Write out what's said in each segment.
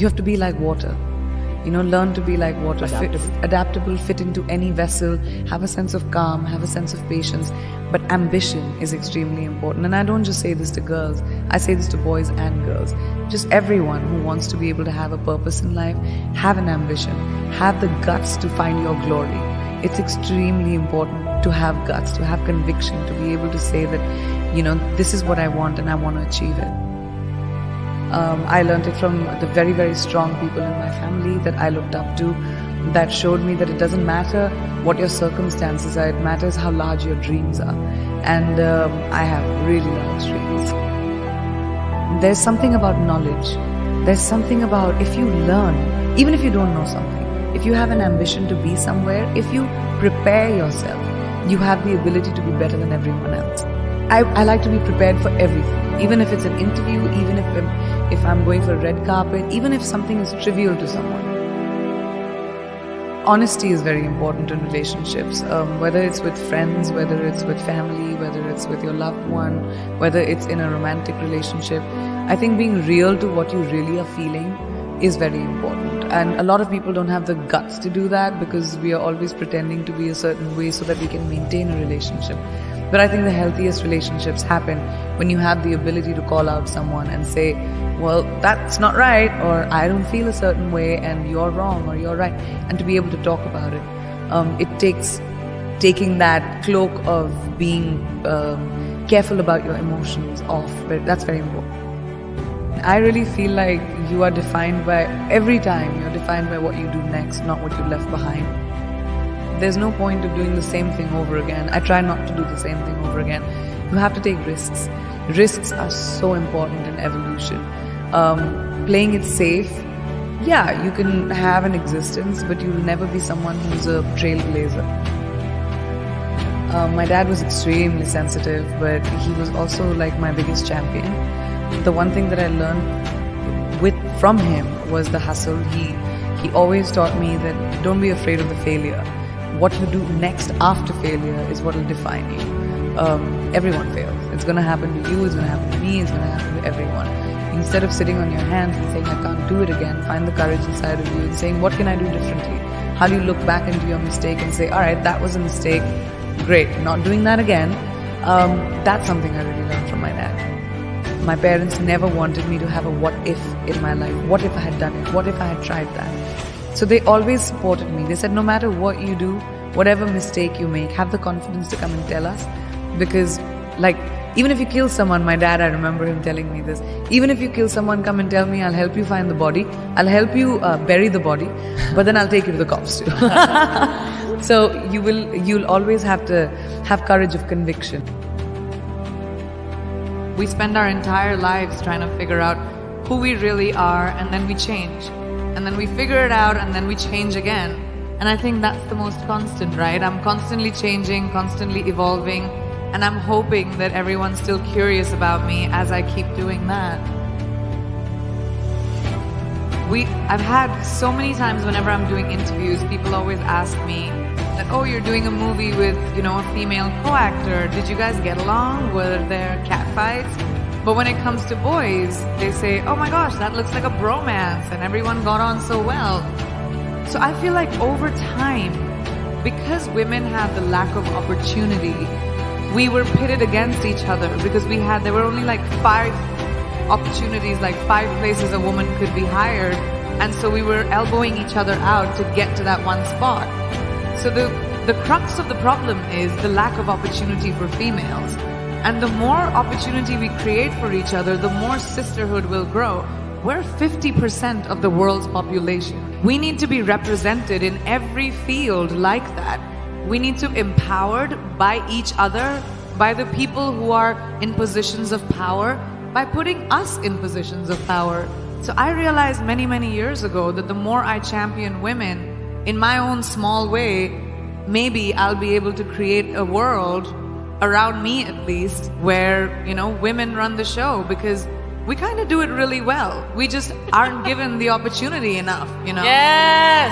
You have to be like water. Learn to be like water. Adaptable, fit into any vessel, have a sense of calm, have a sense of patience. But ambition is extremely important. And I don't just say this to girls, I say this to boys and girls. Just everyone who wants to be able to have a purpose in life, have an ambition, have the guts to find your glory. It's extremely important to have guts, to have conviction, to be able to say that, this is what I want and I want to achieve it. I learned it from the very, very strong people in my family that I looked up to, that showed me that it doesn't matter what your circumstances are, it matters how large your dreams are. And I have really large dreams. There's something about knowledge. There's something about if you learn, even if you don't know something, if you have an ambition to be somewhere, if you prepare yourself, you have the ability to be better than everyone else. I like to be prepared for everything, even if it's an interview, even if I'm going for a red carpet, even if something is trivial to someone. Honesty is very important in relationships, whether it's with friends, whether it's with family, whether it's with your loved one, whether it's in a romantic relationship. I think being real to what you really are feeling is very important. And a lot of people don't have the guts to do that because we are always pretending to be a certain way so that we can maintain a relationship. But I think the healthiest relationships happen when you have the ability to call out someone and say, well, that's not right, or I don't feel a certain way and you're wrong or you're right, and to be able to talk about it. It takes taking that cloak of being careful about your emotions off, but that's very important. I really feel like you are defined by, every time you're defined by what you do next, not what you left behind. There's no point of doing the same thing over again. I try not to do the same thing over again. You have to take risks. Risks are so important in evolution. Playing it safe, yeah, you can have an existence, but you'll never be someone who's a trailblazer. My dad was extremely sensitive, but he was also like my biggest champion. The one thing that I learned from him was the hustle. He always taught me that don't be afraid of the failure. What you do next after failure is what will define you. Everyone fails. It's going to happen to you, it's going to happen to me, it's going to happen to everyone. Instead of sitting on your hands and saying, I can't do it again, find the courage inside of you and saying, what can I do differently? How do you look back into your mistake and say, alright, that was a mistake, great, not doing that again. That's something I really learned from my dad. My parents never wanted me to have a what if in my life. What if I had done it? What if I had tried that? So they always supported me. They said, no matter what you do, whatever mistake you make, have the confidence to come and tell us. Because even if you kill someone, my dad, I remember him telling me this, even if you kill someone, come and tell me, I'll help you find the body. I'll help you bury the body, but then I'll take you to the cops too. So you'll always have to have courage of conviction. We spend our entire lives trying to figure out who we really are, and then we change. And then we figure it out, and then we change again. And I think that's the most constant, right? I'm constantly changing, constantly evolving, and I'm hoping that everyone's still curious about me as I keep doing that. I've had so many times whenever I'm doing interviews, people always ask me that, oh, you're doing a movie with, a female co-actor. Did you guys get along? Were there catfights? But when it comes to boys, they say, oh my gosh, that looks like a bromance and everyone got on so well. So I feel like over time, because women have the lack of opportunity, we were pitted against each other because there were only 5 opportunities, 5 places a woman could be hired. And so we were elbowing each other out to get to that one spot. So the crux of the problem is the lack of opportunity for females. And the more opportunity we create for each other, the more sisterhood will grow. We're 50% of the world's population. We need to be represented in every field like that. We need to be empowered by each other, by the people who are in positions of power, by putting us in positions of power. So I realized many, many years ago that the more I champion women in my own small way, maybe I'll be able to create a world around me at least, where, women run the show, because we kind of do it really well. We just aren't given the opportunity enough, Yes!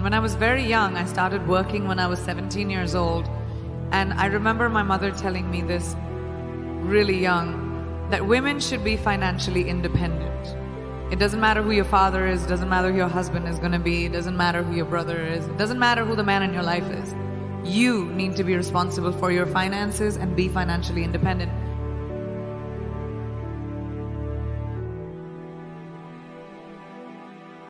When I was very young, I started working when I was 17 years old. And I remember my mother telling me this really young, that women should be financially independent. It doesn't matter who your father is, doesn't matter who your husband is going to be, it doesn't matter who your brother is, it doesn't matter who the man in your life is. You need to be responsible for your finances and be financially independent.